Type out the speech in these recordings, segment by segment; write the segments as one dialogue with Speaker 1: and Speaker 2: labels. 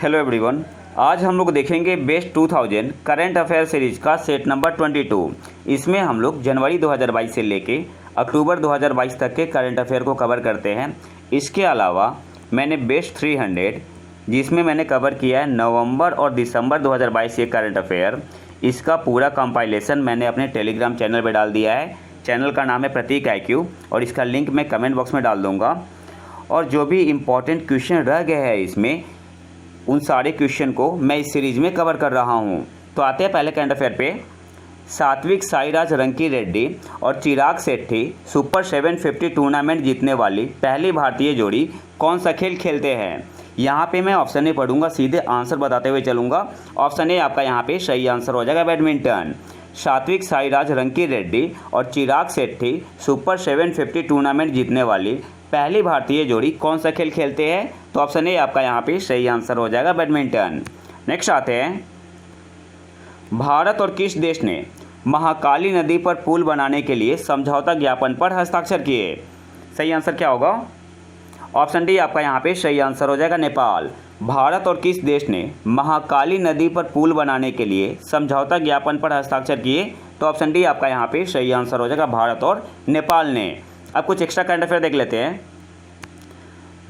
Speaker 1: Hello everyone. आज हम लोग देखेंगे बेस्ट 2000 करंट अफेयर सीरीज का सेट नंबर 22। इसमें हम लोग जनवरी 2022 से लेके अक्टूबर 2022 तक के करंट अफेयर को कवर करते हैं। इसके अलावा मैंने बेस्ट 300 जिसमें मैंने कवर किया है नवंबर और दिसंबर 2022 के करंट अफेयर, इसका पूरा कंपाइलेशन मैंने अपने टेलीग्राम चैनल पर डाल दिया है। चैनल का नाम है प्रतीक IQ और इसका लिंक मैं कमेंट बॉक्स में डाल दूँगा। और जो भी इम्पोर्टेंट क्वेश्चन रह गए हैं इसमें, उन सारे क्वेश्चन को मैं इस सीरीज में कवर कर रहा हूं। तो आते हैं पहले करंट अफेयर पे। सात्विक साईराज रंकी रेड्डी और चिराग शेट्टी सुपर 750 टूर्नामेंट जीतने वाली पहली भारतीय जोड़ी कौन सा खेल खेलते हैं? यहाँ पे मैं ऑप्शन ए पढ़ूंगा, सीधे आंसर बताते हुए चलूँगा। ऑप्शन ए आपका यहाँ पे सही आंसर हो जाएगा, बैडमिंटन। सात्विक साईराज रंकी रेड्डी और चिराग शेट्टी सुपर 750 टूर्नामेंट जीतने वाली पहली भारतीय जोड़ी कौन सा खेल खेलते हैं? तो ऑप्शन ए आपका यहाँ पे सही आंसर हो जाएगा, बैडमिंटन। नेक्स्ट आते हैं, भारत और किस देश ने महाकाली नदी पर पुल बनाने के लिए समझौता ज्ञापन पर हस्ताक्षर किए? सही आंसर क्या होगा? ऑप्शन डी आपका यहाँ पे सही आंसर हो जाएगा, नेपाल। भारत और किस देश ने महाकाली नदी पर पुल बनाने के लिए समझौता ज्ञापन पर हस्ताक्षर किए? तो ऑप्शन डी आपका यहाँ पे सही आंसर हो जाएगा, भारत और नेपाल ने। अब कुछ एक्स्ट्रा करंट अफेयर देख लेते हैं।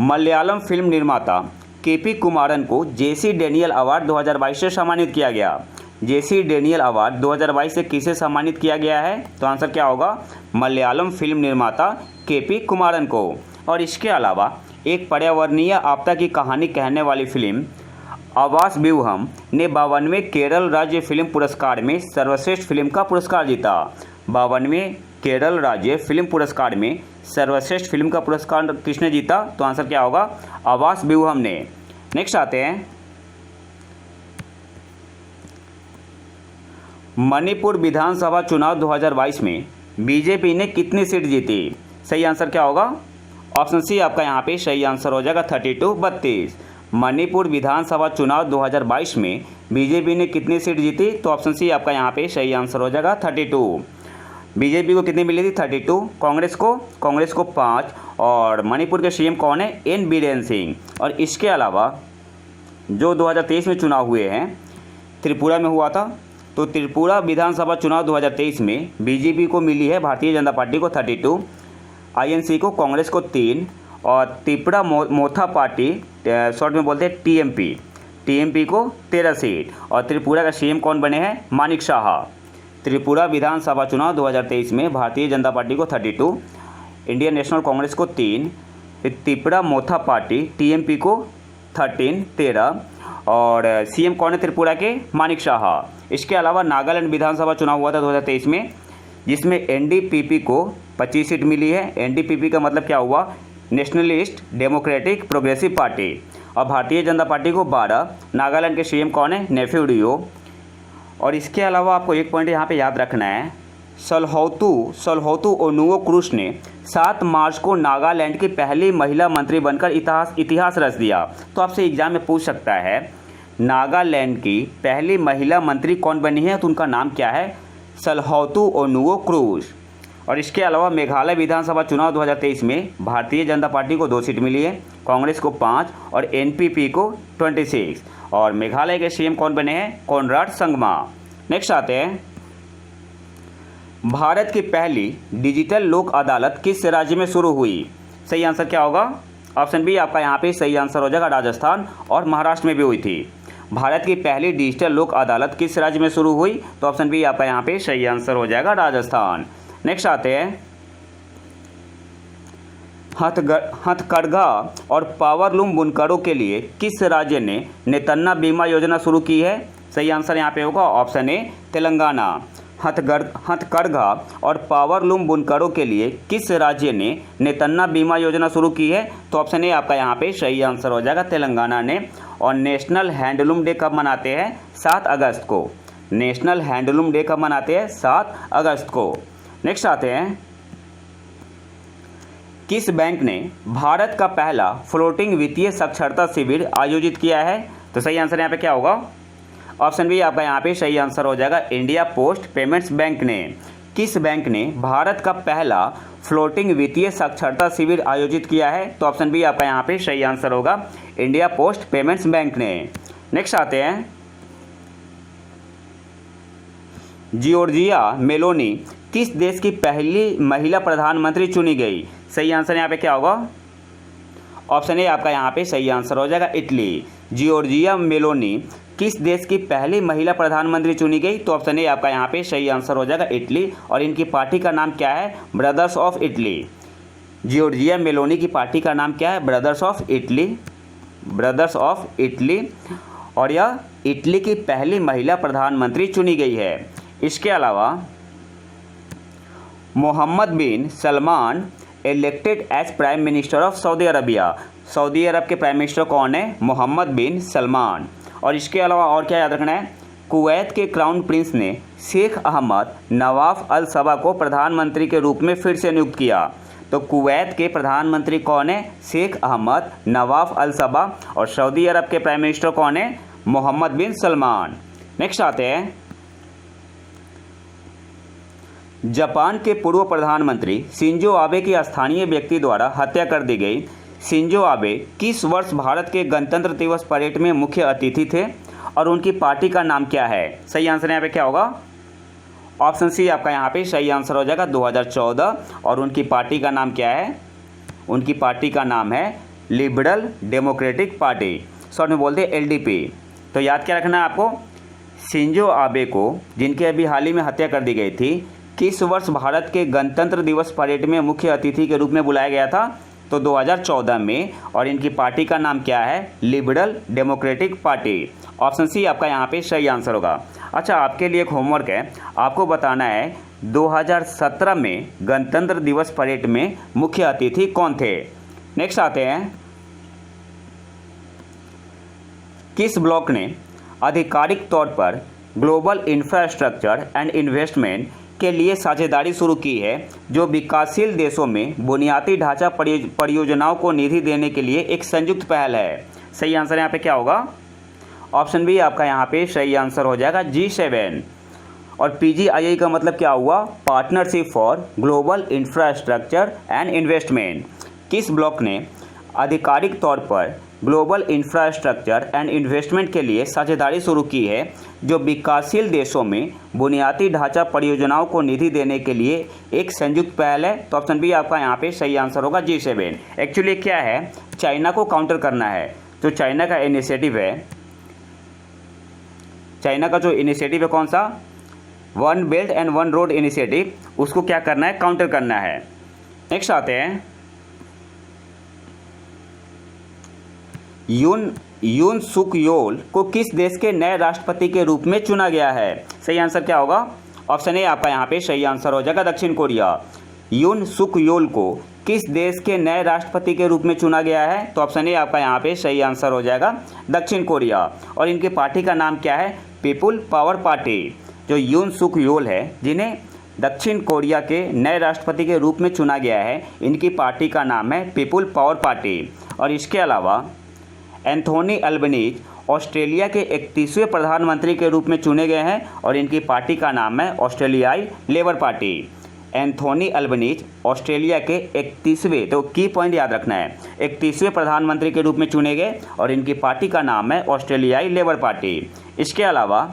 Speaker 1: मलयालम फिल्म निर्माता KP कुमारन को JC डेनियल अवार्ड 2022 से सम्मानित किया गया। JC डेनियल अवार्ड 2022 से किसे सम्मानित किया गया है? तो आंसर क्या होगा? मलयालम फिल्म निर्माता KP कुमारन को। और इसके अलावा एक पर्यावरणीय आपदा की कहानी कहने वाली फिल्म आवास व्यूहम ने 52वें केरल राज्य फिल्म पुरस्कार में सर्वश्रेष्ठ फिल्म का पुरस्कार जीता। 52वें केरल राज्य फिल्म पुरस्कार में सर्वश्रेष्ठ फिल्म का पुरस्कार किसने जीता? तो आंसर क्या होगा? आवास व्यूहम ने। नेक्स्ट आते हैं, मणिपुर विधानसभा चुनाव 2022 में बीजेपी ने कितनी सीट जीती? सही आंसर क्या होगा? ऑप्शन सी आपका यहाँ पे सही आंसर हो जाएगा, 32। मणिपुर विधानसभा चुनाव 2022 में बीजेपी ने कितनी सीट जीती? तो ऑप्शन सी आपका यहाँ पे सही आंसर हो जाएगा, 32। बीजेपी को कितनी मिली थी? 32। कांग्रेस को 5। और मणिपुर के CM कौन है? N बीरेन सिंह। और इसके अलावा जो 2023 में चुनाव हुए हैं, त्रिपुरा में हुआ था, तो त्रिपुरा विधानसभा चुनाव 2023 में बीजेपी को मिली है, भारतीय जनता पार्टी को 32, INC को, कांग्रेस को 3 और त्रिपुरा मोथा पार्टी शॉर्ट में बोलते हैं TMP को 13 सीट। और त्रिपुरा का CM कौन बने हैं? मानिक शाह। त्रिपुरा विधानसभा चुनाव 2023 में भारतीय जनता पार्टी को 32, इंडियन नेशनल कांग्रेस को 3, फिर त्रिपुरा मोथा पार्टी TMP को 13 और CM कौन है त्रिपुरा के? मानिक शाह। इसके अलावा नागालैंड विधानसभा चुनाव हुआ था 2023 में, जिसमें NDPP को 25 सीट मिली है। NDPP का मतलब क्या हुआ? Nationalist democratic progressive party. और भारतीय जनता पार्टी को 12। नागालैंड के CM कौन है? नेफ्यू रियो। और इसके अलावा आपको एक पॉइंट यहाँ पे याद रखना है, सलहौतु ओनुओ क्रूस ने 7 मार्च को नागालैंड की पहली महिला मंत्री बनकर इतिहास रच दिया। तो आपसे एग्जाम में पूछ सकता है, नागालैंड की पहली महिला मंत्री कौन बनी है? तो उनका नाम क्या है? सलहौतु ओनुओ क्रूस। और इसके अलावा मेघालय विधानसभा चुनाव 2023 में भारतीय जनता पार्टी को 2 सीट मिली है, कांग्रेस को 5 और NPP को 26। और मेघालय के CM कौन बने हैं? कोनराड संगमा। नेक्स्ट आते हैं, भारत की पहली डिजिटल लोक अदालत किस राज्य में शुरू हुई? सही आंसर क्या होगा? ऑप्शन बी आपका यहाँ पे सही आंसर हो जाएगा, राजस्थान और महाराष्ट्र में भी हुई थी। भारत की पहली डिजिटल लोक अदालत किस राज्य में शुरू हुई? तो ऑप्शन बी आपका यहाँ पे सही आंसर हो जाएगा, राजस्थान। नेक्स्ट आते हैं, हथकरघा और पावरलूम बुनकरों के लिए किस राज्य ने नेतन्ना बीमा योजना शुरू की है? सही आंसर यहाँ पे होगा, ऑप्शन ए, तेलंगाना। हथकरघा और पावरलूम बुनकरों के लिए किस राज्य ने नेतन्ना बीमा योजना शुरू की है? तो ऑप्शन ए आपका यहाँ पे सही आंसर हो जाएगा, तेलंगाना ने। और नेशनल हैंडलूम डे कब मनाते हैं? 7 अगस्त को। नेशनल हैंडलूम डे कब मनाते हैं? 7 अगस्त को। नेक्स्ट आते हैं, किस बैंक ने भारत का पहला फ्लोटिंग वित्तीय साक्षरता शिविर आयोजित किया है? तो सही आंसर यहाँ पे क्या होगा? ऑप्शन बी आपका यहाँ पे सही आंसर हो जाएगा, इंडिया पोस्ट पेमेंट्स बैंक ने। किस बैंक ने भारत का पहला फ्लोटिंग वित्तीय साक्षरता शिविर आयोजित किया है? तो ऑप्शन बी आपका यहाँ पे सही आंसर होगा, इंडिया पोस्ट पेमेंट्स बैंक ने। नेक्स्ट आते हैं, जॉर्जिया मेलोनी किस देश की पहली महिला प्रधानमंत्री चुनी गई? सही आंसर यहाँ पे क्या होगा? ऑप्शन ए आपका यहाँ पे सही आंसर हो जाएगा, इटली। जॉर्जिया मेलोनी किस देश की पहली महिला प्रधानमंत्री चुनी गई? तो ऑप्शन ए आपका यहाँ पे सही आंसर हो जाएगा, इटली। और इनकी पार्टी का नाम क्या है? Brothers of Italy. Giorgia Meloni की पार्टी का नाम क्या है? Brothers of Italy, brothers of Italy. और यह इटली की पहली महिला प्रधानमंत्री चुनी गई है। इसके अलावा Mohammed bin Salman elected as prime minister of Saudi Arabia. Saudi Arab के प्राइम मिनिस्टर कौन है? मोहम्मद बिन सलमान। और इसके अलावा और क्या याद रखना है? कुवैत के क्राउन प्रिंस ने शेख अहमद नवाफ अल सबा को प्रधानमंत्री के रूप में फिर से नियुक्त किया। तो कुवैत के प्रधानमंत्री कौन है? शेख अहमद नवाफ अल सबा। और सऊदी अरब के प्राइम मिनिस्टर कौन है? मोहम्मद बिन सलमान। नेक्स्ट आते हैं, जापान के पूर्व प्रधानमंत्री शिंजो आबे की स्थानीय व्यक्ति द्वारा हत्या कर दी गई। शिंजो आबे किस वर्ष भारत के गणतंत्र दिवस परेड में मुख्य अतिथि थे और उनकी पार्टी का नाम क्या है? सही आंसर यहाँ पे क्या होगा? ऑप्शन सी आपका यहाँ पे सही आंसर हो जाएगा, 2014। और उनकी पार्टी का नाम क्या है? उनकी पार्टी का नाम है लिबरल डेमोक्रेटिक पार्टी, शॉर्ट में बोलते हैं LDP। तो याद क्या रखना है आपको? शिंजो आबे को, जिनकी अभी हाल ही में हत्या कर दी गई थी, किस वर्ष भारत के गणतंत्र दिवस परेड में मुख्य अतिथि के रूप में बुलाया गया था? तो 2014 में। और इनकी पार्टी का नाम क्या है? Liberal democratic party. Option C आपका यहाँ पे सही आंसर होगा। अच्छा, आपके लिए एक होमवर्क है, आपको बताना है 2017 में गणतंत्र दिवस परेड में मुख्य अतिथि कौन थे। नेक्स्ट आते हैं, किस ब्लॉक ने आधिकारिक तौर पर ग्लोबल इंफ्रास्ट्रक्चर एंड इन्वेस्टमेंट के लिए साझेदारी शुरू की है, जो विकासशील देशों में बुनियादी ढांचा परियोजनाओं को निधि देने के लिए एक संयुक्त पहल है? सही आंसर यहाँ पे क्या होगा? ऑप्शन बी आपका यहाँ पे सही आंसर हो जाएगा, G7। और PGII का मतलब क्या हुआ? Partnership for global infrastructure and investment. किस ब्लॉक ने आधिकारिक तौर पर ग्लोबल इंफ्रास्ट्रक्चर एंड इन्वेस्टमेंट के लिए साझेदारी शुरू की है, जो विकासशील देशों में बुनियादी ढांचा परियोजनाओं को निधि देने के लिए एक संयुक्त पहल है? तो ऑप्शन बी आपका यहाँ पे सही आंसर होगा, G7। एक्चुअली क्या है, चाइना को काउंटर करना है। जो चाइना का इनिशिएटिव है, चाइना का जो इनिशिएटिव है कौन सा? One belt and one road initiative, उसको क्या करना है? काउंटर करना है। नेक्स्ट आते हैं, यून सुक योल को किस देश के नए राष्ट्रपति के रूप में चुना गया है? सही आंसर क्या होगा? ऑप्शन ए आपका यहाँ पे सही आंसर हो जाएगा, दक्षिण कोरिया। यून सुक योल को किस देश के नए राष्ट्रपति के रूप में चुना गया है? तो ऑप्शन ए आपका यहाँ पे सही आंसर हो जाएगा, दक्षिण कोरिया। और इनकी पार्टी का नाम क्या है? People power party. जो यून सुक योल है, जिन्हें दक्षिण कोरिया के नए राष्ट्रपति के रूप में चुना गया है, इनकी पार्टी का नाम है पीपुल पावर पार्टी। और इसके अलावा एंथोनी अल्बनीज ऑस्ट्रेलिया के 31वें प्रधानमंत्री के रूप में चुने गए हैं और इनकी पार्टी का नाम है ऑस्ट्रेलियाई labour party. Anthony Albanese Australia के 31वें, तो की पॉइंट याद रखना है, 31वें प्रधानमंत्री के रूप में चुने गए और इनकी पार्टी का नाम है ऑस्ट्रेलियाई लेबर पार्टी। इसके अलावा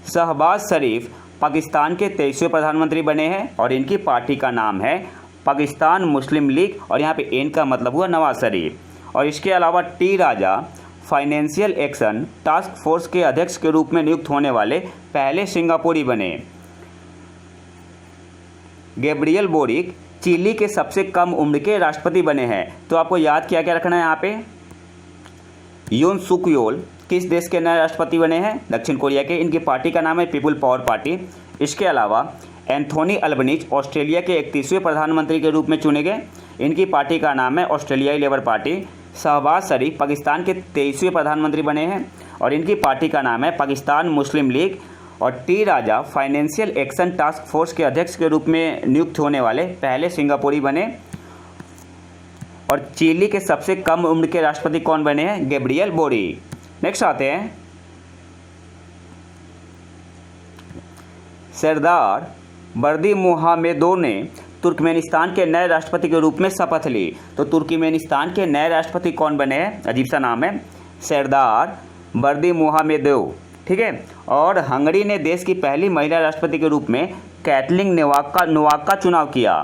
Speaker 1: शहबाज शरीफ पाकिस्तान के 23वें प्रधानमंत्री बने हैं और इनकी पार्टी का नाम है पाकिस्तान मुस्लिम लीग, और यहाँ पे एन का मतलब हुआ नवाज शरीफ। और इसके अलावा टी राजा फाइनेंशियल एक्शन टास्क फोर्स के अध्यक्ष के रूप में नियुक्त होने वाले पहले सिंगापुरी बने। गैब्रियल बोरिक चिली के सबसे कम उम्र के राष्ट्रपति बने हैं। तो आपको याद क्या क्या रखना है यहाँ पे? यून सुक योल किस देश के नए राष्ट्रपति बने हैं? दक्षिण कोरिया के। इनकी पार्टी का नाम है पीपुल पावर पार्टी। इसके अलावा एंथोनी अल्बनीज ऑस्ट्रेलिया के 31वें प्रधानमंत्री के रूप में चुने गए, इनकी पार्टी का नाम है ऑस्ट्रेलियाई लेबर पार्टी। शहबाज शरीफ पाकिस्तान के 23वें प्रधानमंत्री बने हैं और इनकी पार्टी का नाम है पाकिस्तान मुस्लिम लीग। और टी राजा फाइनेंशियल एक्शन टास्क फोर्स के अध्यक्ष के रूप में नियुक्त होने वाले पहले सिंगापुरी बने। और चिली के सबसे कम उम्र के राष्ट्रपति कौन बने हैं? Gabriel boric. नेक्स्ट आते हैं, सरदार बर्दी मोहामेदोव ने तुर्कमेनिस्तान के नए राष्ट्रपति के रूप में शपथ ली। तो तुर्कमेनिस्तान के नए राष्ट्रपति कौन बने हैं, अजीब सा नाम है, सरदार बर्दिमुहामेदोव, ठीक है। और हंगरी ने देश की पहली महिला राष्ट्रपति के रूप में कैटलिन नोवाक का चुनाव किया।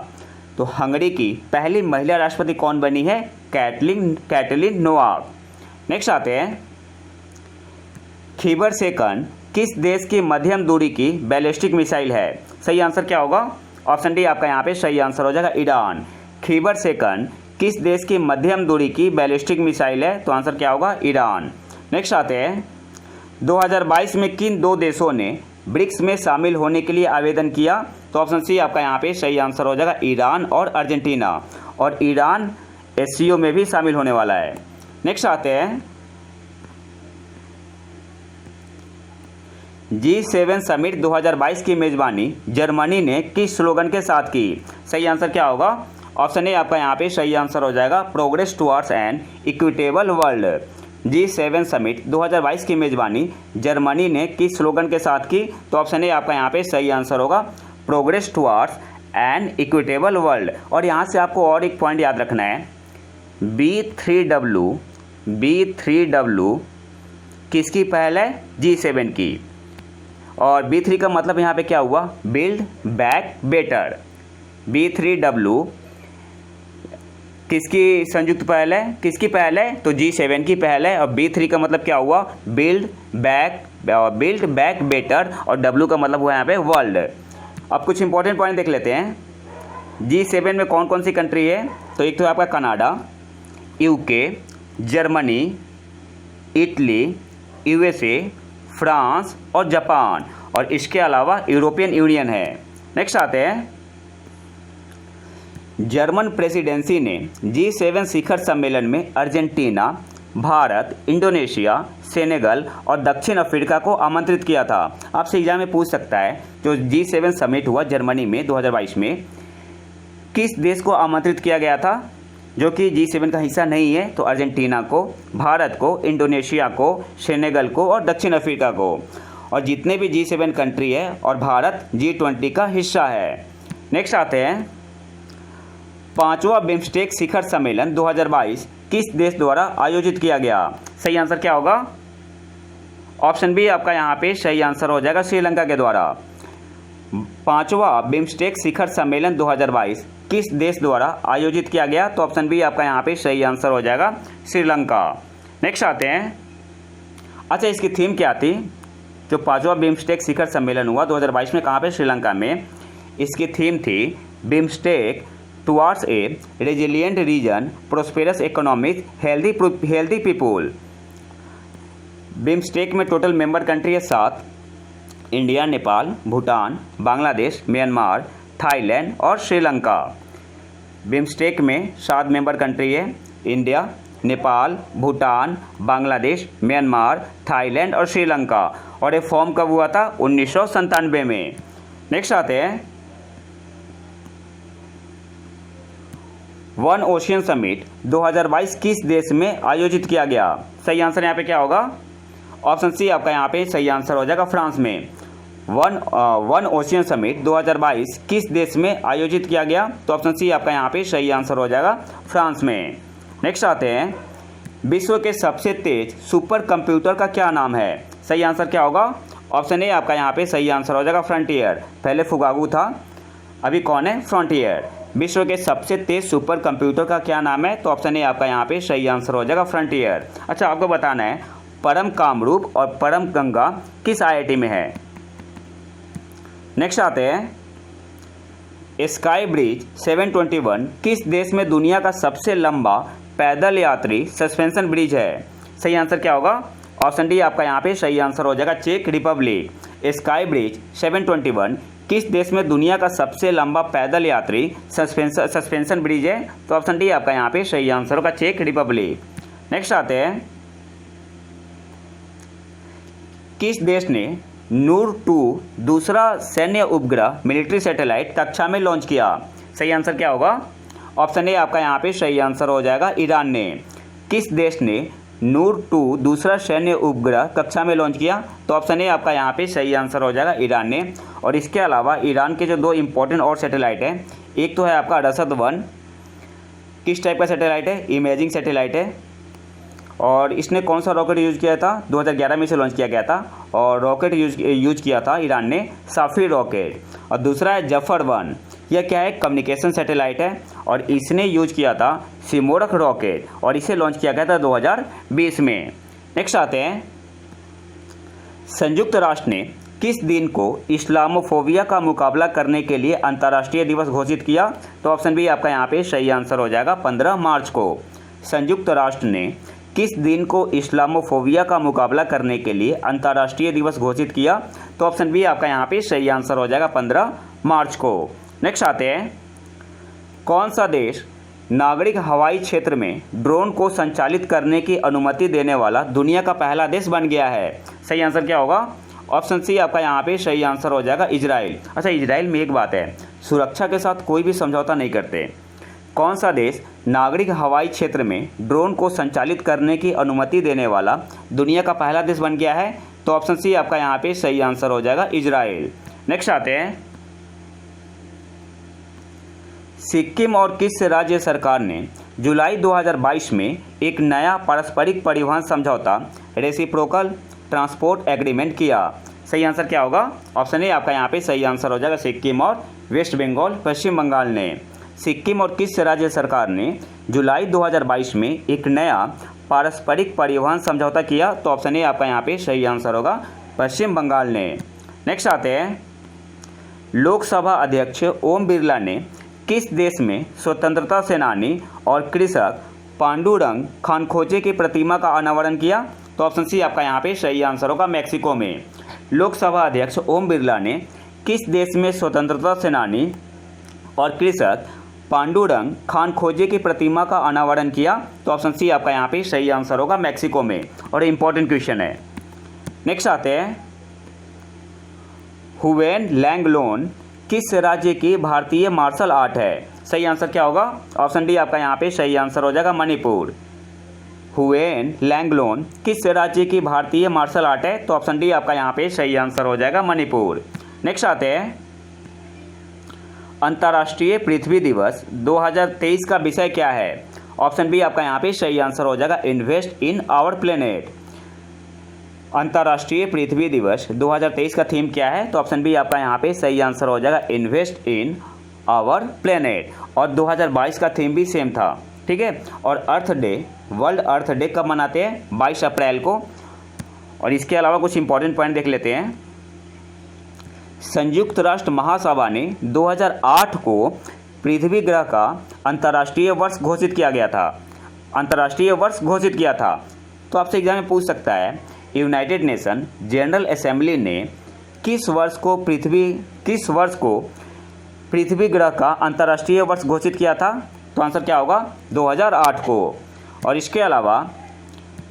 Speaker 1: तो हंगरी की पहली महिला राष्ट्रपति कौन बनी है, कैटलिन नोवाक। नेक्स्ट आते हैं, खीबर सेकंड किस देश की मध्यम दूरी की बैलिस्टिक मिसाइल है। सही आंसर क्या होगा, ऑप्शन डी आपका यहाँ पे सही आंसर हो जाएगा, ईरान। खीबर सेकंड किस देश की मध्यम दूरी की बैलिस्टिक मिसाइल है, तो आंसर क्या होगा, ईरान। नेक्स्ट आते हैं, 2022 में किन दो देशों ने ब्रिक्स में शामिल होने के लिए आवेदन किया। तो ऑप्शन सी आपका यहाँ पे सही आंसर हो जाएगा, ईरान और अर्जेंटीना। और ईरान एससीओ में भी शामिल होने वाला है। नेक्स्ट आते हैं, G7 समिट 2022 की मेजबानी जर्मनी ने किस स्लोगन के साथ की। सही आंसर क्या होगा, ऑप्शन ए आपका यहाँ पे सही आंसर हो जाएगा, progress towards an equitable world. G7 summit 2022 की मेजबानी जर्मनी ने किस स्लोगन के साथ की। तो ऑप्शन ए आपका यहाँ पे सही आंसर होगा, progress towards an equitable world. और यहाँ से आपको और एक पॉइंट याद रखना है, B3W किसकी पहल है, G7 की। और B3 का मतलब यहाँ पे क्या हुआ, बिल्ड बैक बेटर। B3W किसकी संयुक्त पहल है, किसकी पहल है, तो G7 की पहल है। और B3 का मतलब क्या हुआ, बिल्ड बैक बेटर। और W का मतलब हुआ यहाँ पे वर्ल्ड। अब कुछ इंपॉर्टेंट पॉइंट देख लेते हैं। G7 में कौन कौन सी कंट्री है, तो एक तो आपका Canada, UK, Germany, Italy, USA, France और जापान। और इसके अलावा यूरोपियन यूनियन है। नेक्स्ट आते हैं, जर्मन प्रेसिडेंसी ने G7 शिखर सम्मेलन में अर्जेंटीना, भारत, इंडोनेशिया, सेनेगल और दक्षिण अफ्रीका को आमंत्रित किया था। आपसे एग्जाम में पूछ सकता है, जो G7 समिट हुआ जर्मनी में 2022 में, किस देश को आमंत्रित किया गया था जो कि G7 का हिस्सा नहीं है। तो अर्जेंटीना को, भारत को, इंडोनेशिया को, सेनेगल को और दक्षिण अफ्रीका को। और जितने भी G7 कंट्री है और भारत G20 का हिस्सा है। नेक्स्ट आते हैं, 5वां बिम्स्टेक शिखर सम्मेलन 2022 किस देश द्वारा आयोजित किया गया। सही आंसर क्या होगा, ऑप्शन बी आपका यहाँ पे सही आंसर हो जाएगा, श्रीलंका के द्वारा। 5वां बिम्स्टेक शिखर सम्मेलन 2022 किस देश द्वारा आयोजित किया गया। तो ऑप्शन बी आपका यहाँ पे सही आंसर हो जाएगा, श्रीलंका। नेक्स्ट आते हैं, अच्छा इसकी थीम क्या थी, जो 5वां बिम्स्टेक शिखर सम्मेलन हुआ 2022 में, कहाँ पे, श्रीलंका में। इसकी थीम थी BIMSTEC towards a resilient region, prosperous economic, healthy people. BIMSTEC में टोटल मेंबर कंट्री है 7, India, Nepal, Bhutan, Bangladesh, Myanmar, Thailand और श्रीलंका। बिम्स्टेक में 7 मेंबर कंट्री है, India, Nepal, Bhutan, Bangladesh, Myanmar, Thailand और श्रीलंका। और ये फॉर्म कब हुआ था, 1997 में। नेक्स्ट आते हैं, वन ओशियन समिट 2022 किस देश में आयोजित किया गया। सही आंसर यहाँ पे क्या होगा, ऑप्शन सी आपका यहाँ पे सही आंसर हो जाएगा, फ्रांस में। वन ओशियन समिट 2022 किस देश में आयोजित किया गया। तो ऑप्शन सी आपका यहाँ पे सही आंसर हो जाएगा, फ्रांस में। नेक्स्ट आते हैं, विश्व के सबसे तेज सुपर कंप्यूटर का क्या नाम है। सही आंसर क्या होगा, ऑप्शन ए आपका यहाँ पे सही आंसर हो जाएगा, फ्रंटियर। पहले फुगागू था, अभी कौन है, फ्रंटियर। विश्व के सबसे तेज सुपर कंप्यूटर का क्या नाम है। तो ऑप्शन ए आपका यहाँ पे सही आंसर हो जाएगा, फ्रंटियर। अच्छा आपको बताना है, परम कामरूप और परम गंगा किस IIT में है। नेक्स्ट आते हैं, स्काई ब्रिज 721 किस देश में दुनिया का सबसे लंबा पैदल यात्री सस्पेंशन ब्रिज है। सही आंसर क्या होगा, ऑप्शन डी आपका यहाँ पे सही आंसर हो जाएगा, चेक रिपब्लिक। स्काई ब्रिज 721 किस देश में दुनिया का सबसे लंबा पैदल यात्री सस्पेंशन ब्रिज है। तो ऑप्शन डी आपका यहाँ पे सही आंसर होगा, चेक रिपब्लिक। नेक्स्ट आते हैं, किस देश ने नूर 2 दूसरा सैन्य उपग्रह मिलिट्री सैटेलाइट कक्षा में लॉन्च किया। सही आंसर क्या होगा, ऑप्शन ए आपका यहाँ पे सही आंसर हो जाएगा, ईरान ने। किस देश ने नूर 2 दूसरा सैन्य उपग्रह कक्षा में लॉन्च किया। तो ऑप्शन ए आपका यहाँ पे सही आंसर हो जाएगा, ईरान ने। और इसके अलावा ईरान के जो 2 इंपॉर्टेंट और सैटेलाइट हैं, एक तो है आपका रसद-1, किस टाइप का सैटेलाइट है, इमेजिंग सैटेलाइट है, और इसने कौन सा रॉकेट यूज़ किया था, 2011 में इसे लॉन्च किया गया था, और रॉकेट यूज किया था ईरान ने साफिर रॉकेट। और दूसरा है जफर-1, यह क्या है, कम्युनिकेशन सैटेलाइट है, और इसने यूज किया था सिमोरक रॉकेट, और इसे लॉन्च किया गया था 2020 में। नेक्स्ट आते हैं, संयुक्त राष्ट्र ने किस दिन को इस्लामोफोबिया का मुकाबला करने के लिए अंतर्राष्ट्रीय दिवस घोषित किया? तो ऑप्शन बी आपका यहाँ पे सही आंसर हो जाएगा 15 मार्च को। संयुक्त राष्ट्र ने किस दिन को इस्लामोफोबिया का मुकाबला करने के लिए अंतर्राष्ट्रीय दिवस घोषित किया? तो ऑप्शन बी आपका यहाँ पे सही आंसर हो जाएगा 15 मार्च को। नेक्स्ट आते हैं, कौन सा देश नागरिक हवाई क्षेत्र में ड्रोन को संचालित करने की अनुमति देने वाला दुनिया का पहला देश बन गया है? सही आंसर क्या होगा? ऑप्शन सी आपका यहाँ पे सही आंसर हो जाएगा इजराइल। अच्छा, इजराइल में एक बात है, सुरक्षा के साथ कोई भी समझौता नहीं करते। कौन सा देश नागरिक हवाई क्षेत्र में ड्रोन को संचालित करने की अनुमति देने वाला दुनिया का पहला देश बन गया है? तो ऑप्शन सी आपका यहाँ पे सही आंसर हो जाएगा इजराइल। नेक्स्ट आते हैं, सिक्किम और किस राज्य सरकार ने जुलाई 2022 में एक नया पारस्परिक परिवहन समझौता रेसिप्रोकल ट्रांसपोर्ट एग्रीमेंट किया? सही आंसर क्या होगा? ऑप्शन ए आपका यहाँ पे सही आंसर हो जाएगा सिक्किम और वेस्ट बंगाल, पश्चिम बंगाल ने। सिक्किम और किस राज्य सरकार ने जुलाई 2022 में एक नया पारस्परिक परिवहन समझौता किया? तो ऑप्शन ए आपका यहाँ पे सही आंसर होगा पश्चिम बंगाल ने। नेक्स्ट आते हैं, लोकसभा अध्यक्ष ओम बिरला ने किस देश में स्वतंत्रता सेनानी और कृषक पांडुरंग खानखोजे की प्रतिमा का अनावरण किया? तो ऑप्शन सी आपका यहाँ पे सही आंसर होगा मैक्सिको में। लोकसभा अध्यक्ष ओम बिरला ने किस देश में स्वतंत्रता सेनानी और कृषक पांडुरंग खानखोजे की प्रतिमा का अनावरण किया? तो ऑप्शन सी आपका यहाँ पे सही आंसर होगा मैक्सिको में, और इंपॉर्टेंट क्वेश्चन है। नेक्स्ट आते हैं, हुवेन लैंगलोन किस राज्य की भारतीय मार्शल आर्ट है? सही आंसर क्या होगा? ऑप्शन डी आपका यहाँ पे सही आंसर हो जाएगा मणिपुर। हुवेन लैंगलोन किस राज्य की भारतीय मार्शल आर्ट है? तो ऑप्शन डी आपका यहाँ पे सही आंसर हो जाएगा मणिपुर। नेक्स्ट आते हैं, अंतर्राष्ट्रीय पृथ्वी दिवस 2023 का विषय क्या है? ऑप्शन बी आपका यहाँ पे सही आंसर हो जाएगा इन्वेस्ट इन आवर प्लेनेट। अंतर्राष्ट्रीय पृथ्वी दिवस 2023 का थीम क्या है? तो ऑप्शन बी आपका यहाँ पे सही आंसर हो जाएगा इन्वेस्ट इन आवर प्लेनेट। और 2022 का थीम भी सेम था, ठीक है। और अर्थ डे, वर्ल्ड अर्थ डे कब मनाते हैं? 22 अप्रैल को। और इसके अलावा कुछ इंपॉर्टेंट पॉइंट देख लेते हैं। संयुक्त राष्ट्र महासभा ने 2008 को पृथ्वी ग्रह का अंतर्राष्ट्रीय वर्ष घोषित किया गया था। अंतर्राष्ट्रीय वर्ष घोषित किया था। तो आपसे एग्जाम में पूछ सकता है, यूनाइटेड नेशन जनरल असेंबली ने किस वर्ष को पृथ्वी ग्रह का अंतर्राष्ट्रीय वर्ष घोषित किया था? तो आंसर क्या होगा? 2008 को। और इसके अलावा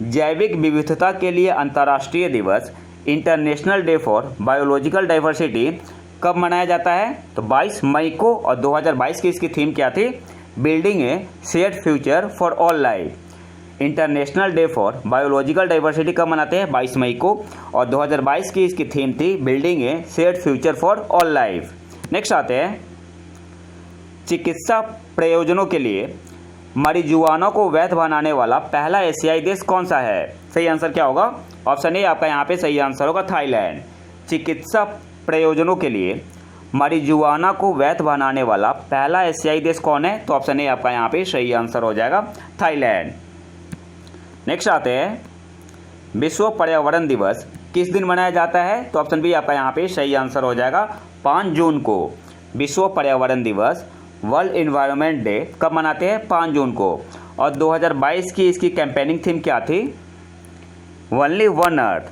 Speaker 1: जैविक विविधता के लिए अंतर्राष्ट्रीय दिवस international day for biological diversity कब मनाया जाता है? तो 22 मई को। और 2022 की इसकी थीम क्या थी? Building A shared future for all life. International day for biological diversity कब मनाते हैं? 22 मई को। और 2022 की इसकी थीम थी building A shared future for all life. Next आते हैं, चिकित्सा प्रयोजनों के लिए marijuana को वैध बनाने वाला पहला एशियाई देश कौन सा है? सही आंसर क्या होगा? ऑप्शन ए आपका यहाँ पे सही आंसर होगा थाईलैंड। चिकित्सा प्रयोजनों के लिए marijuana को वैध बनाने वाला पहला एशियाई देश कौन है? तो ऑप्शन ए आपका यहाँ पे सही आंसर हो जाएगा थाईलैंड। नेक्स्ट आते हैं, विश्व पर्यावरण दिवस किस दिन मनाया जाता है? तो ऑप्शन बी आपका यहाँ पे सही आंसर हो जाएगा 5 जून को। विश्व पर्यावरण दिवस, वर्ल्ड इन्वायरमेंट डे कब मनाते हैं? 5 जून को। और 2022 की इसकी कैंपेनिंग थीम क्या थी? Only one earth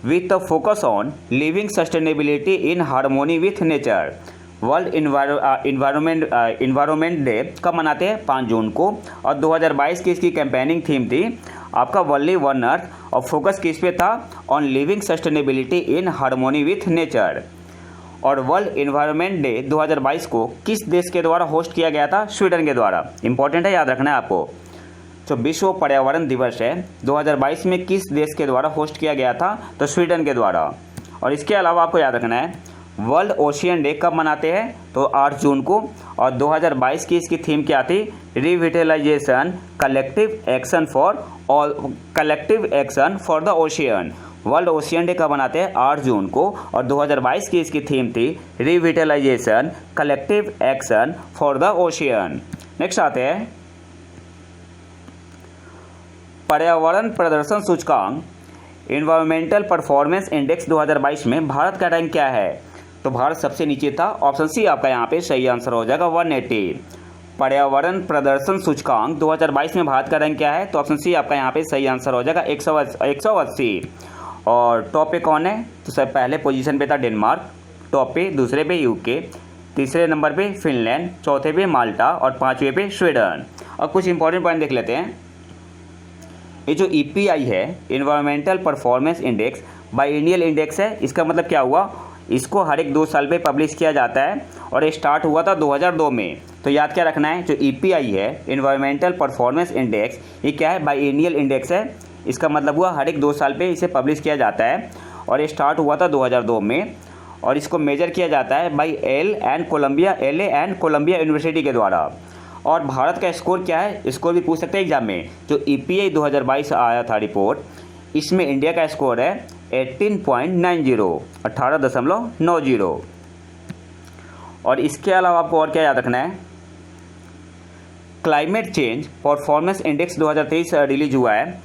Speaker 1: with the focus on living sustainability in harmony with nature. World environment day कब मनाते हैं? 5 जून को। और 2022 की इसकी कैंपेनिंग थीम थी आपका ओनली वन अर्थ, और फोकस किस पे था? On living sustainability in harmony with nature. और वर्ल्ड इन्वायरमेंट डे 2022 को किस देश के द्वारा होस्ट किया गया था? स्वीडन के द्वारा। इंपॉर्टेंट है, याद रखना है आपको। जो विश्व पर्यावरण दिवस है 2022 में किस देश के द्वारा होस्ट किया गया था? तो स्वीडन के द्वारा। और इसके अलावा आपको याद रखना है, वर्ल्ड ओशियन डे कब मनाते हैं? तो 8 जून को। और 2022 की इसकी थीम क्या थी? Revitalization collective action for the ocean. World ocean day कब मनाते हैं? 8 जून को। और 2022 की इसकी थीम थी revitalization collective action for the ocean. Next आते हैं पर्यावरण प्रदर्शन सूचकांक इन्वायरमेंटल परफॉर्मेंस इंडेक्स 2022 में भारत का रैंक क्या है? तो भारत सबसे नीचे था। ऑप्शन सी आपका यहाँ पे सही आंसर हो जाएगा 180। पर्यावरण प्रदर्शन सूचकांक 2022 में भारत का रैंक क्या है? तो ऑप्शन सी आपका यहाँ पे सही आंसर हो जाएगा 180। और टॉप पे कौन है? तो सर पहले पोजीशन पे था डेनमार्क, टॉप पे, दूसरे पे यूके, तीसरे नंबर पे फिनलैंड, चौथे पे माल्टा और पाँचवें पे स्वीडन। और कुछ इंपॉर्टेंट पॉइंट देख लेते हैं। ये जो EPI है, इन्वायरमेंटल परफॉर्मेंस इंडेक्स बाइएनियल इंडेक्स है। इसका मतलब क्या हुआ? इसको हर एक 2 साल पे पब्लिश किया जाता है और ये स्टार्ट हुआ था 2002 में। तो याद क्या रखना है, जो EPI है इन्वायरमेंटल परफॉर्मेंस इंडेक्स, ये क्या है? बाइएनियल इंडेक्स है। इसका मतलब हुआ हर एक 2 साल पे इसे पब्लिश किया जाता है और ये स्टार्ट हुआ था 2002 में। और इसको मेजर किया जाता है by LA and Colombia university के द्वारा। और भारत का स्कोर क्या है? स्कोर भी पूछ सकते हैं एग्जाम में। जो EPI 2022 आया था रिपोर्ट, इसमें इंडिया का स्कोर है 18.90, 18.90। और इसके अलावा आपको और क्या याद रखना है? Climate change performance index 2023 release हुआ है।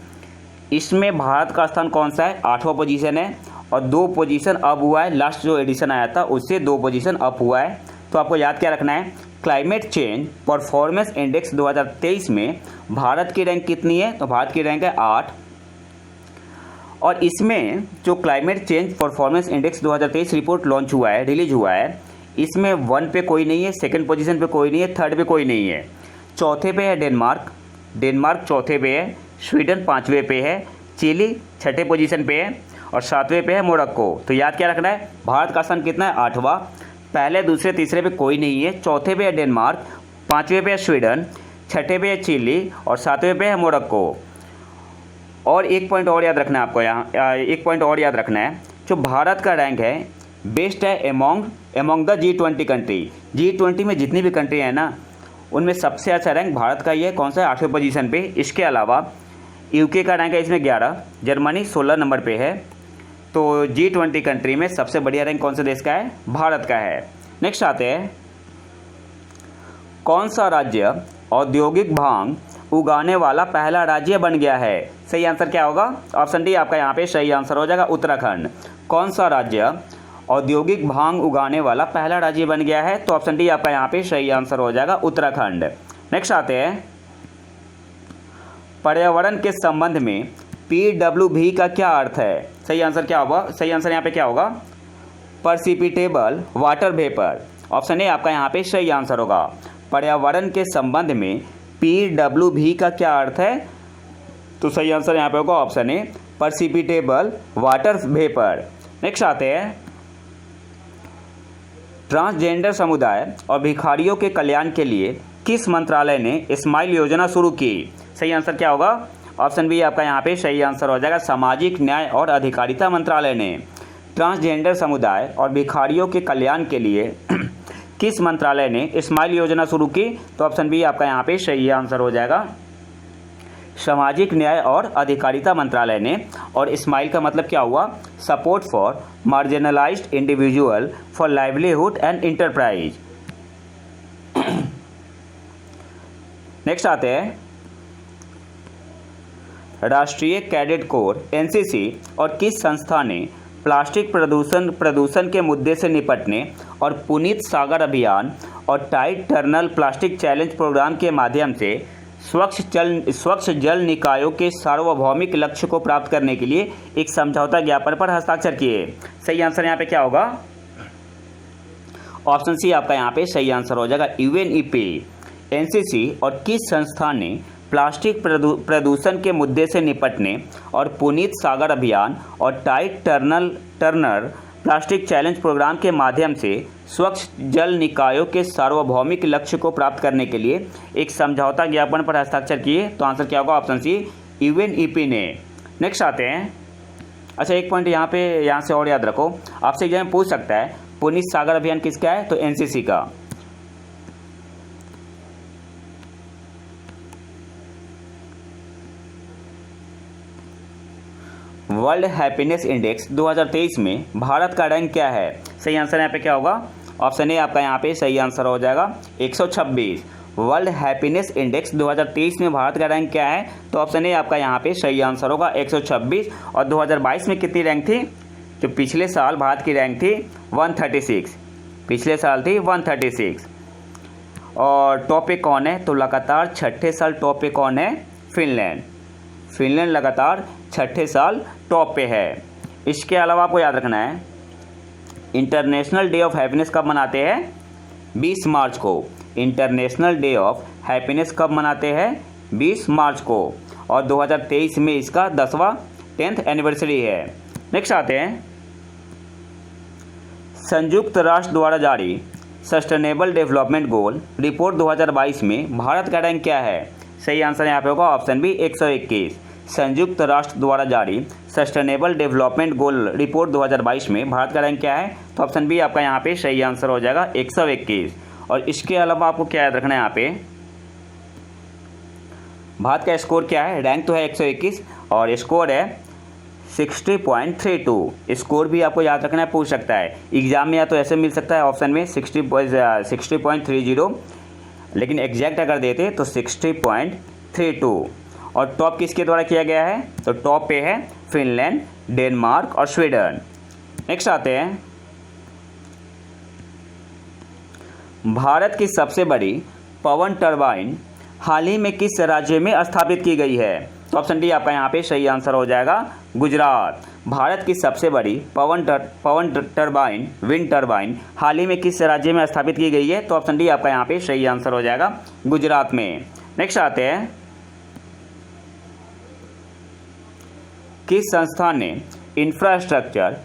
Speaker 1: इसमें भारत का स्थान कौन सा है? 8वां पोजीशन है और 2 पोजीशन अप हुआ है। लास्ट जो एडिशन आया था उससे 2 पोजीशन अप हुआ है। तो आपको याद क्या रखना है? क्लाइमेट चेंज परफॉर्मेंस इंडेक्स 2023 में भारत की रैंक कितनी है? तो भारत की रैंक है 8। और इसमें जो climate change performance index 2023 report launch हुआ है, रिलीज हुआ है, इसमें 1 पे कोई नहीं है, सेकंड पोजीशन पे कोई नहीं है, थर्ड पे कोई नहीं है। चौथे पे है डेनमार्क चौथे पे है, स्वीडन 5वें पे है, चिली 6ठे पोजीशन पे है और 7वें पे है मोरक्को। तो याद क्या रखना है? भारत का स्थान कितना है? 8वां। पहले, दूसरे, तीसरे पे कोई नहीं है। चौथे पे है डेनमार्क, 5वें पे है स्वीडन, 6ठे पे है चिली और 7वें पे है मोरक्को। और एक पॉइंट और याद रखना है आपको, यहाँ एक पॉइंट और याद रखना है। जो भारत का रैंक है बेस्ट है among the G20 country. G20 में जितनी भी कंट्री है ना, उनमें सबसे अच्छा रैंक भारत का ही है। कौन सा है? 8वें पोजीशन पे। इसके अलावा यूके का रैंक है इसमें 11, जर्मनी 16 नंबर पे है। तो G20 कंट्री में सबसे बढ़िया रैंक कौन से देश का है? भारत का है। नेक्स्ट आते हैं, कौन सा राज्य औद्योगिक भांग उगाने वाला पहला राज्य बन गया है? सही आंसर क्या होगा? ऑप्शन डी आपका यहाँ पे सही आंसर हो जाएगा, उत्तराखंड। कौन सा राज्य औद्योगिक भांग उगाने वाला पहला राज्य बन गया है? तो ऑप्शन डी आपका यहाँ पे सही आंसर हो जाएगा, उत्तराखंड। नेक्स्ट आते हैं, पर्यावरण के संबंध में PWV का क्या अर्थ है? सही आंसर क्या होगा? सही आंसर यहाँ पे क्या होगा? परसिपिटेबल वाटर वेपर। ऑप्शन ए आपका यहाँ पे सही आंसर होगा। पर्यावरण के संबंध में PWV का क्या अर्थ है? तो सही आंसर यहाँ पे होगा option A, precipitable water vapour. Next आते हैं, ट्रांसजेंडर समुदाय और भिखारियों के कल्याण के लिए किस मंत्रालय ने स्माइल योजना शुरू की? सही आंसर क्या होगा? ऑप्शन बी आपका यहाँ पे सही आंसर हो जाएगा, सामाजिक न्याय और अधिकारिता मंत्रालय ने ट्रांसजेंडर समुदाय और भिखारियों के कल्याण के लिए किस मंत्रालय ने स्माइल योजना शुरू की? तो ऑप्शन बी आपका यहाँ पे सही आंसर हो जाएगा, सामाजिक न्याय और अधिकारिता मंत्रालय ने। और स्माइल का मतलब क्या हुआ? Support for marginalised individual for livelihood and enterprise. Next आते हैं, राष्ट्रीय कैडेट कोर NCC और किस संस्था ने प्लास्टिक प्रदूषण के मुद्दे से निपटने और पुनीत सागर अभियान और tide turner plastic challenge program के माध्यम से स्वच्छ जल निकायों के सार्वभौमिक लक्ष्य को प्राप्त करने के लिए एक समझौता ज्ञापन पर हस्ताक्षर किए? सही आंसर यहाँ पे क्या होगा? ऑप्शन सी आपका यहाँ पे सही आंसर हो जाएगा, UNEP। NCC और किस संस्था ने प्लास्टिक प्रदूषण के मुद्दे से निपटने और पुनीत सागर अभियान और tide turner plastic challenge program के माध्यम से स्वच्छ जल निकायों के सार्वभौमिक लक्ष्य को प्राप्त करने के लिए एक समझौता ज्ञापन पर हस्ताक्षर किए? तो आंसर क्या होगा? ऑप्शन सी, UNEP ने। नेक्स्ट आते हैं, अच्छा एक पॉइंट यहाँ से और याद रखो, आपसे एग्जाम में पूछ सकता है पुनीत सागर अभियान किसका है? तो एनसीसी का। वर्ल्ड हैप्पीनेस इंडेक्स 2023 में भारत का रैंक क्या है? सही आंसर यहाँ पे क्या होगा? ऑप्शन ए आपका यहाँ पे सही आंसर हो जाएगा 126। वर्ल्ड हैप्पीनेस इंडेक्स 2023 में भारत का रैंक क्या है? तो ऑप्शन ए आपका यहाँ पे सही आंसर होगा 126। और 2022 में कितनी रैंक थी? जो पिछले साल भारत की रैंक थी 136, पिछले साल थी 136। और टॉप पे कौन है? तो लगातार छठे साल टॉप पे कौन है? फिनलैंड। फिनलैंड लगातार छठे साल टॉप पे है। इसके अलावा आपको याद रखना है इंटरनेशनल डे ऑफ हैप्पीनेस कब मनाते हैं? 20 मार्च को। इंटरनेशनल डे ऑफ हैप्पीनेस कब मनाते हैं? 20 मार्च को। और 2023 में इसका 10th एनिवर्सरी है। नेक्स्ट आते हैं, संयुक्त राष्ट्र द्वारा जारी सस्टेनेबल डेवलपमेंट गोल रिपोर्ट 2022 में भारत का रैंक क्या है? सही आंसर यहाँ पे होगा ऑप्शन बी 121। संयुक्त राष्ट्र द्वारा जारी सस्टेनेबल डेवलपमेंट गोल रिपोर्ट 2022 में भारत का रैंक क्या है? तो ऑप्शन बी आपका यहाँ पे सही आंसर हो जाएगा 121। और इसके अलावा आपको क्या याद रखना है यहाँ पे, भारत का स्कोर क्या है? रैंक तो है 121 और स्कोर है 60.32। स्कोर भी आपको याद रखना है, पूछ सकता है एग्जाम में, या तो ऐसे मिल सकता है ऑप्शन में 60.30, लेकिन एग्जैक्ट अगर देते तो 60.32। और टॉप किसके द्वारा किया गया है? तो टॉप पे है फिनलैंड, डेनमार्क और स्वीडन। नेक्स्ट आते हैं, भारत की सबसे बड़ी पवन टरबाइन हाल ही में किस राज्य में स्थापित की गई है? तो ऑप्शन डी आपका यहाँ पे सही आंसर हो जाएगा गुजरात। भारत की सबसे बड़ी पवन टरबाइन विंड टरबाइन हाल ही में किस राज्य में स्थापित की गई है? तो ऑप्शन डी आपका यहाँ पे सही आंसर हो जाएगा गुजरात में। नेक्स्ट आते हैं, किस संस्था ने इंफ्रास्ट्रक्चर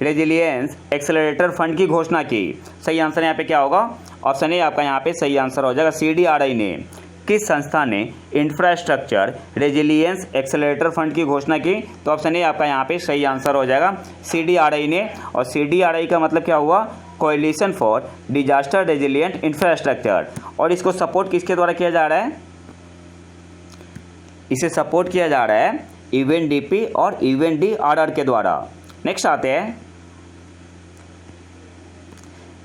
Speaker 1: रेजिलियंस एक्सेलरेटर फंड की घोषणा की? सही आंसर यहाँ पे क्या होगा? ऑप्शन ए आपका यहाँ पे सही आंसर हो जाएगा CDRI ने। किस संस्था ने इंफ्रास्ट्रक्चर रेजिलियंस एक्सेलरेटर फंड की घोषणा की? तो ऑप्शन ए आपका यहाँ पे सही आंसर हो जाएगा CDRI ने। और CDRI का मतलब क्या हुआ? Coalition for disaster resilient infrastructure. और इसको सपोर्ट किसके द्वारा किया जा रहा है? इसे सपोर्ट किया जा रहा है UNDP और UNDRR के द्वारा। नेक्स्ट आते हैं,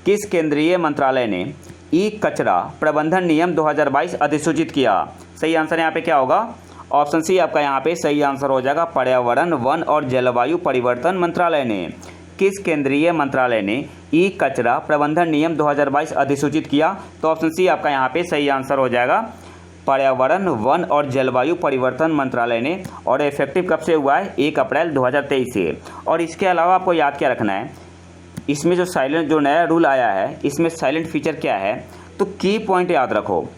Speaker 1: किस केंद्रीय मंत्रालय ने ई कचरा प्रबंधन नियम 2022 अधिसूचित किया? सही आंसर यहाँ पे क्या होगा? ऑप्शन सी आपका यहाँ पे सही आंसर हो जाएगा पर्यावरण, वन और जलवायु परिवर्तन मंत्रालय ने। किस केंद्रीय मंत्रालय ने ई कचरा प्रबंधन नियम 2022 अधिसूचित किया? तो ऑप्शन सी आपका यहाँ पे सही आंसर हो जाएगा पर्यावरण, वन और जलवायु परिवर्तन मंत्रालय ने। और इफेक्टिव कब से हुआ है? 1 अप्रैल 2023 से। और इसके अलावा आपको याद क्या रखना है, इसमें जो नया रूल आया है इसमें साइलेंट फीचर क्या है? तो की पॉइंट याद रखो,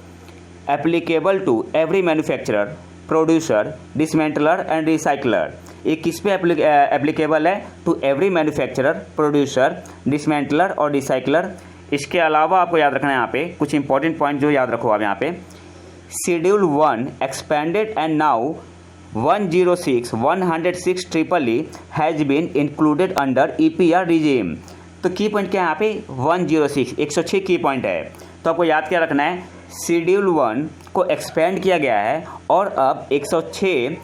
Speaker 1: applicable to every manufacturer, producer, dismantler and recycler. ये किस पे एप्लीकेबल है? To every manufacturer, producer, dismantler और रिसाइकलर। इसके अलावा आपको याद रखना है यहाँ पे कुछ इंपॉर्टेंट पॉइंट जो याद रखो आप यहाँ पे, schedule 1 expanded and now 106 triple E has been included under EPR regime. तो की पॉइंट क्या है यहाँ पे? 106 की पॉइंट है। तो आपको याद क्या रखना है, शेड्यूल 1 को एक्सपेंड किया गया है और अब 106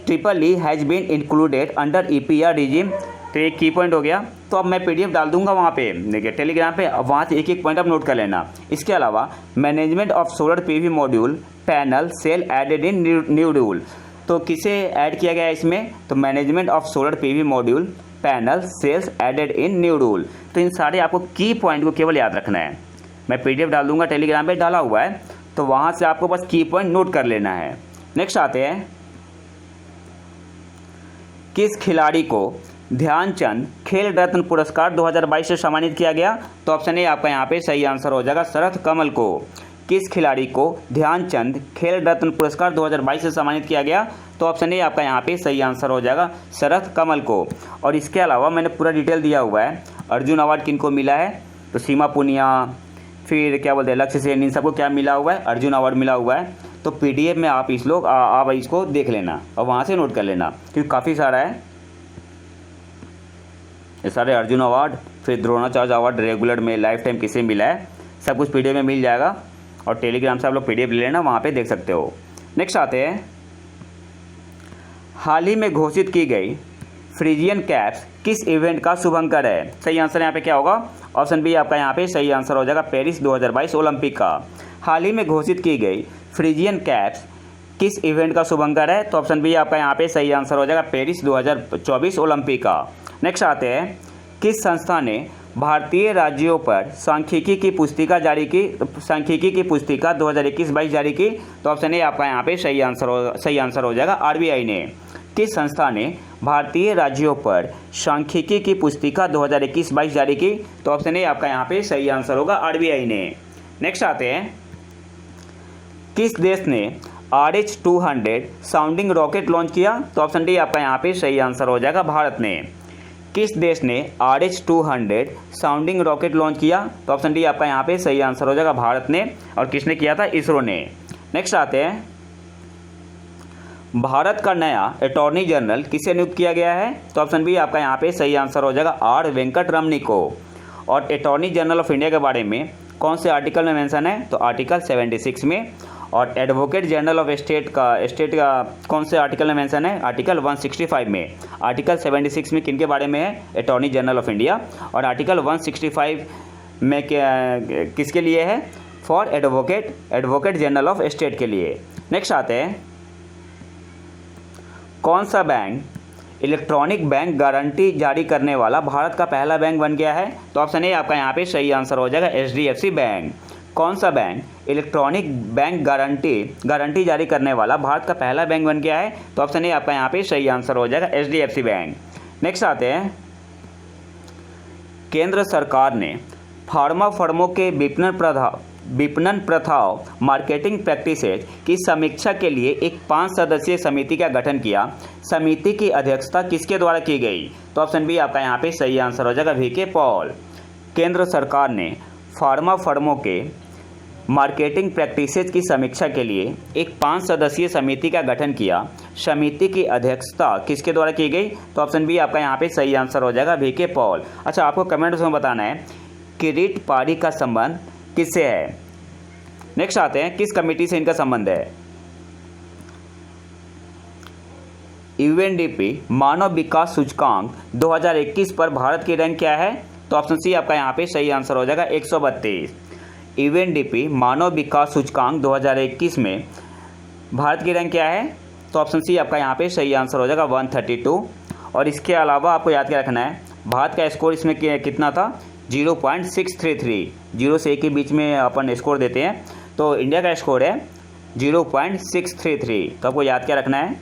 Speaker 1: triple E has been included under EPR regime. तो ये की पॉइंट हो गया। तो अब मैं PDF डाल दूंगा वहाँ पे, देखिए टेलीग्राम पे, अब वहाँ से एक पॉइंट आप नोट कर लेना। इसके अलावा management of solar PV module panel cell added in new rule. तो किसे ऐड किया गया है इसमें? तो management of solar PV module panel cells added in new rule. तो इन सारे आपको की पॉइंट को केवल याद रखना है। मैं PDF डाल दूंगा, टेलीग्राम पे डाला हुआ है, तो वहाँ से आपको बस की पॉइंट नोट कर लेना है। नेक्स्ट आते हैं, किस खिलाड़ी को ध्यानचंद खेल रत्न पुरस्कार 2022 से सम्मानित किया गया? तो ऑप्शन ए आपका यहाँ पे सही आंसर हो जाएगा शरथ कमल को। किस खिलाड़ी को ध्यानचंद खेल रत्न पुरस्कार 2022 से सम्मानित किया गया? तो ऑप्शन ए आपका यहाँ पे सही आंसर हो जाएगा शरथ कमल को। और इसके अलावा मैंने पूरा डिटेल दिया हुआ है, अर्जुन अवार्ड किनको मिला है? तो सीमा पुनिया, फिर क्या बोलते हैं लक्ष्य सेन, इन सबको क्या मिला हुआ है? अर्जुन अवार्ड मिला हुआ है। तो PDF में आप इसको देख लेना और वहाँ से नोट कर लेना, क्योंकि काफ़ी सारा है। ये सारे अर्जुन अवार्ड, फिर द्रोणाचार्य अवार्ड रेगुलर में लाइफ टाइम किसे मिला है, सब कुछ पीडीएफ में मिल जाएगा और टेलीग्राम से आप लोग पीडीएफ ले लेना, वहाँ पे देख सकते हो। नेक्स्ट आते हैं, हाल ही में घोषित की गई फ्रीजियन कैप्स किस इवेंट का शुभंकर है? सही आंसर यहाँ पे क्या होगा? ऑप्शन बी आपका यहाँ पे सही आंसर हो जाएगा, पेरिस 2022 ओलंपिक का। हाल ही में घोषित की गई फ्रीजियन कैप्स किस इवेंट का शुभंकर है? तो ऑप्शन बी आपका यहाँ पे सही आंसर हो जाएगा, पेरिस 2024 ओलंपिक का। नेक्स्ट आते हैं, किस संस्था ने भारतीय राज्यों पर सांख्यिकी की पुस्तिका 2021-22 जारी की? तो ऑप्शन ए आपका यहाँ पे सही आंसर हो जाएगा, आरबीआई ने। किस संस्था ने भारतीय राज्यों पर सांख्यिकी की पुस्तिका 2021-22 जारी की? तो ऑप्शन ए आपका यहाँ पे सही आंसर होगा, आरबीआई ने। नेक्स्ट आते हैं, किस देश ने RH-200 साउंडिंग रॉकेट लॉन्च किया? तो ऑप्शन डी आपका यहाँ पे सही आंसर हो जाएगा, भारत ने। किस देश ने RH-200 साउंडिंग रॉकेट लॉन्च किया? तो ऑप्शन डी आपका यहाँ पे सही आंसर हो जाएगा, भारत ने। और किसने किया था? इसरो ने। नेक्स्ट आते हैं, भारत का नया अटॉर्नी जनरल किसे नियुक्त किया गया है? तो ऑप्शन बी आपका यहाँ पे सही आंसर हो जाएगा, आर वेंकटरमणी को। और अटॉर्नी जनरल ऑफ इंडिया के बारे में कौन से आर्टिकल में मेंशन है? तो आर्टिकल 76 में। और एडवोकेट जनरल ऑफ स्टेट का कौन से आर्टिकल में मेंशन है? आर्टिकल 165 में। आर्टिकल 76 में किनके बारे में है? Attorney general of India. और आर्टिकल 165 में किसके लिए है? For advocate general of state के लिए। नेक्स्ट आते हैं, कौन सा बैंक इलेक्ट्रॉनिक बैंक गारंटी जारी करने वाला भारत का पहला बैंक बन गया है? तो ऑप्शन ए आपका यहाँ पे सही आंसर हो जाएगा, HDFC बैंक। कौन सा बैंक इलेक्ट्रॉनिक बैंक गारंटी जारी करने वाला भारत का पहला बैंक बन गया है? तो ऑप्शन ए आपका यहाँ पे सही आंसर हो जाएगा, HDFC बैंक। नेक्स्ट आते हैं, केंद्र सरकार ने फार्मा फर्मों के विपणन प्रथाओं मार्केटिंग प्रैक्टिसेज की समीक्षा के लिए एक 5 सदस्यीय समिति का गठन किया। समिति की अध्यक्षता किसके द्वारा की गई? तो ऑप्शन बी आपका यहाँ पे सही आंसर हो जाएगा, VK पॉल। केंद्र सरकार ने फार्मा फर्मों के मार्केटिंग प्रैक्टिसेज की समीक्षा के लिए एक 5 सदस्यीय समिति का गठन किया। समिति की अध्यक्षता किसके द्वारा की गई? तो ऑप्शन बी आपका यहाँ पे सही आंसर हो जाएगा, VK पॉल। अच्छा, आपको कमेंट्स में बताना है किरीट पारी का संबंध किससे है? नेक्स्ट आते हैं, किस कमेटी से इनका संबंध है? UNDP मानव विकास सूचकांक 2021 पर भारत की रैंक क्या है? तो ऑप्शन सी आपका यहाँ पे सही आंसर हो जाएगा, 132। UNDP मानव विकास सूचकांक 2021 में भारत की रैंक क्या है? तो ऑप्शन सी आपका यहाँ पे सही आंसर हो जाएगा, 132। और इसके अलावा आपको याद क्या रखना है, भारत का स्कोर इसमें कितना था? 0.633। 0 से 1 के बीच में अपन स्कोर देते हैं, तो इंडिया का स्कोर है 0.633। तो आपको याद क्या रखना है,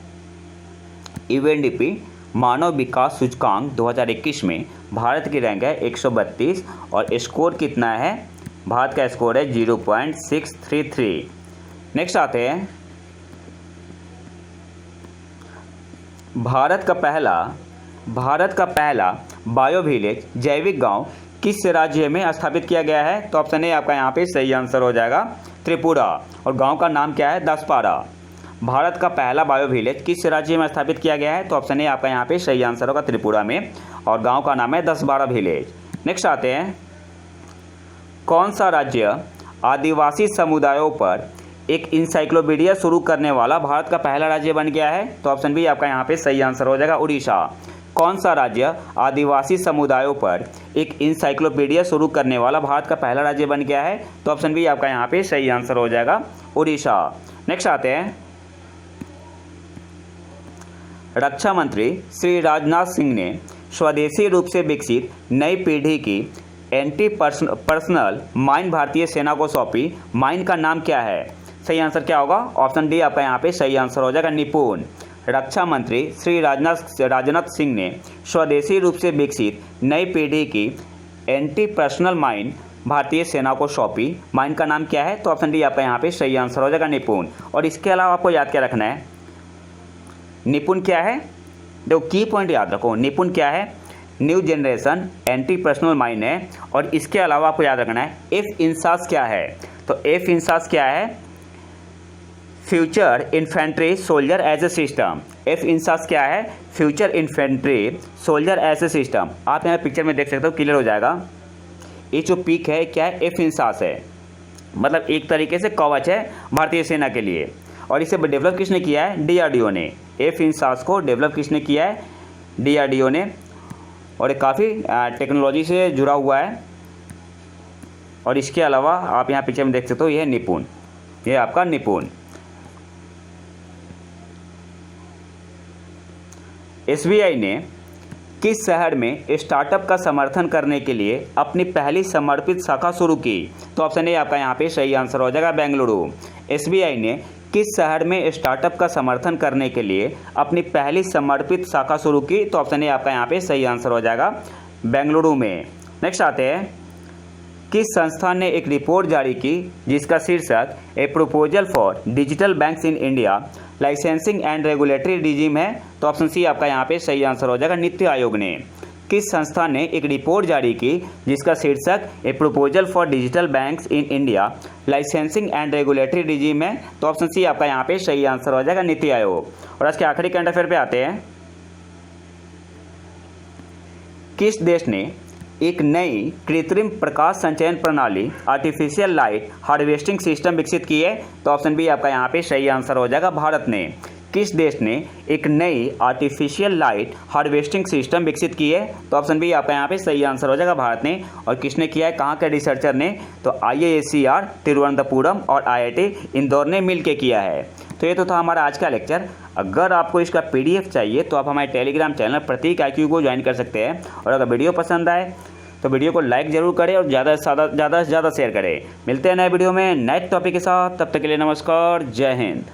Speaker 1: UNDP मानव विकास सूचकांक 2021 में भारत की रैंक है 132 और स्कोर कितना है? भारत का स्कोर है 0.633। नेक्स्ट आते हैं, भारत का पहला बायो विलेज जैविक गांव किस राज्य में स्थापित किया गया है? तो ऑप्शन ए आपका यहाँ पे सही आंसर हो जाएगा, त्रिपुरा। और गांव का नाम क्या है? दसपारा। भारत का पहला बायो विलेज किस राज्य में स्थापित किया गया है? तो ऑप्शन ए आपका यहाँ पे सही आंसर होगा, त्रिपुरा में। और गांव का नाम है दसपारा विलेज। नेक्स्ट आते हैं, कौन सा राज्य आदिवासी समुदायों पर एक इंसाइक्लोपीडिया शुरू करने वाला भारत का पहला राज्य बन गया है? तो ऑप्शन बी आपका यहाँ पे सही आंसर हो जाएगा, उड़ीसा। कौन सा राज्य आदिवासी समुदायों पर एक इंसाइक्लोपीडिया शुरू करने वाला भारत का पहला राज्य बन गया है? तो ऑप्शन बी आपका यहाँ पे सही आंसर हो जाएगा, उड़ीसा। नेक्स्ट आते हैं, रक्षा मंत्री श्री राजनाथ सिंह ने स्वदेशी रूप से विकसित नई पीढ़ी की एंटी पर्सनल माइन भारतीय सेना को सौंपी। माइन का नाम क्या है? सही आंसर क्या होगा? ऑप्शन डी आपका यहाँ पे सही आंसर हो जाएगा, निपुण। रक्षा मंत्री श्री राजनाथ सिंह ने स्वदेशी रूप से विकसित नई पीढ़ी की एंटी पर्सनल माइन भारतीय सेना को सौंपी। माइन का नाम क्या है? तो ऑप्शन डी आपका यहाँ पे सही आंसर हो जाएगा, निपुण। और इसके अलावा आपको याद क्या रखना है, निपुण क्या है? देखो की पॉइंट याद रखो, निपुण क्या है? New generation anti personal mine है। और इसके अलावा आपको याद रखना है एफ इंसास क्या है? तो एफ इंसास क्या है? Future infantry soldier as a system. F INSAS क्या है? Future infantry soldier as a system. आप यहाँ पिक्चर में देख सकते हो, क्लियर हो जाएगा। ये जो पीक है क्या है? एफ इंसास है, मतलब एक तरीके से कवच है भारतीय सेना के लिए। और इसे डेवलप किसने किया है? डीआरडीओ ने। एफ इंसास को डेवलप किसने किया है? डीआरडीओ ने। और ये काफ़ी टेक्नोलॉजी से जुड़ा हुआ है। और इसके अलावा आप यहाँ पिक्चर में देख सकते हो, यह है निपुण, ये आपका निपुण। एसबीआई ने किस शहर में स्टार्टअप का समर्थन करने के लिए अपनी पहली समर्पित शाखा शुरू की? तो ऑप्शन ए आपका यहाँ पे सही आंसर हो जाएगा, बेंगलुरु। एसबीआई ने किस शहर में स्टार्टअप का समर्थन करने के लिए अपनी पहली समर्पित शाखा शुरू की? तो ऑप्शन ए आपका यहाँ पे सही आंसर हो जाएगा, बेंगलुरु में। नेक्स्ट आते हैं, किस संस्था ने एक रिपोर्ट जारी की जिसका शीर्षक ए proposal for digital banks in India licensing and regulatory regime है? तो ऑप्शन सी आपका यहाँ पे सही आंसर हो जाएगा, नीति आयोग ने। किस संस्था ने एक रिपोर्ट जारी की जिसका शीर्षक ए proposal for digital banks in India licensing and regulatory regime है? तो ऑप्शन सी आपका यहाँ पे सही आंसर हो जाएगा, नीति आयोग। और आज के आखिरी करंट अफेयर पे आते हैं, किस देश ने एक नई कृत्रिम प्रकाश संचयन प्रणाली आर्टिफिशियल लाइट हार्वेस्टिंग सिस्टम विकसित की है? तो ऑप्शन बी आपका यहाँ पे सही आंसर हो जाएगा, भारत ने। किस देश ने एक नई आर्टिफिशियल लाइट हार्वेस्टिंग सिस्टम विकसित की है? तो ऑप्शन बी आपका यहाँ पे सही आंसर हो जाएगा, भारत ने। और किसने किया है, कहाँ के रिसर्चर ने? तो IISER तिरुवनंतपुरम और IIT इंदौर ने मिलकर किया है। तो ये तो था हमारा आज का लेक्चर। अगर आपको इसका PDF चाहिए तो आप हमारे टेलीग्राम चैनल प्रतीक IQ को ज्वाइन कर सकते हैं। और अगर वीडियो पसंद आए तो वीडियो को लाइक ज़रूर करें और ज़्यादा से ज़्यादा शेयर करें। मिलते हैं नए वीडियो में नए टॉपिक के साथ, तब तक के लिए नमस्कार, जय हिंद।